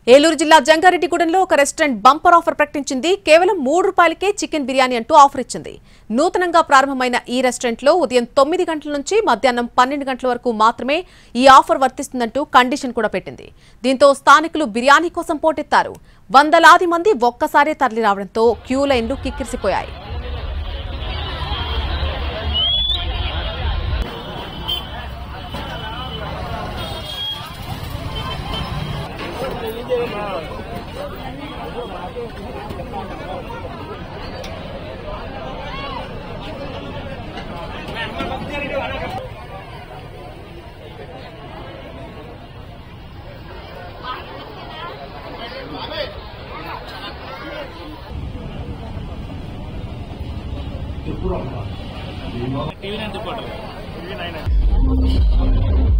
ఏలూరు జిల్లా జంగారెడ్డిగూడెంలో ఒక restaurant bumper offer ప్రకటించింది. కేవలం ₹3కే చికెన్ బిర్యానీ అంటూ ఆఫర్ ఇచ్చింది. నూతనంగా ప్రారంభమైన ఈ రెస్టారెంట్లో ఉదయం 9 గంటల నుంచి మధ్యాహ్నం 12 గంటల వరకు మాత్రమే ఈ ఆఫర్ వర్తిస్తుందంటూ కండిషన్ కూడా పెట్టింది. దీంతో స్థానికులు బిర్యానీ కోసం పోటెత్తారు. వందలాది మంది ఒక్కసారే తరలి రావడంతో క్యూ లైన్లు కిక్కిరిసిపోయాయి. TV 9 reporter TV 9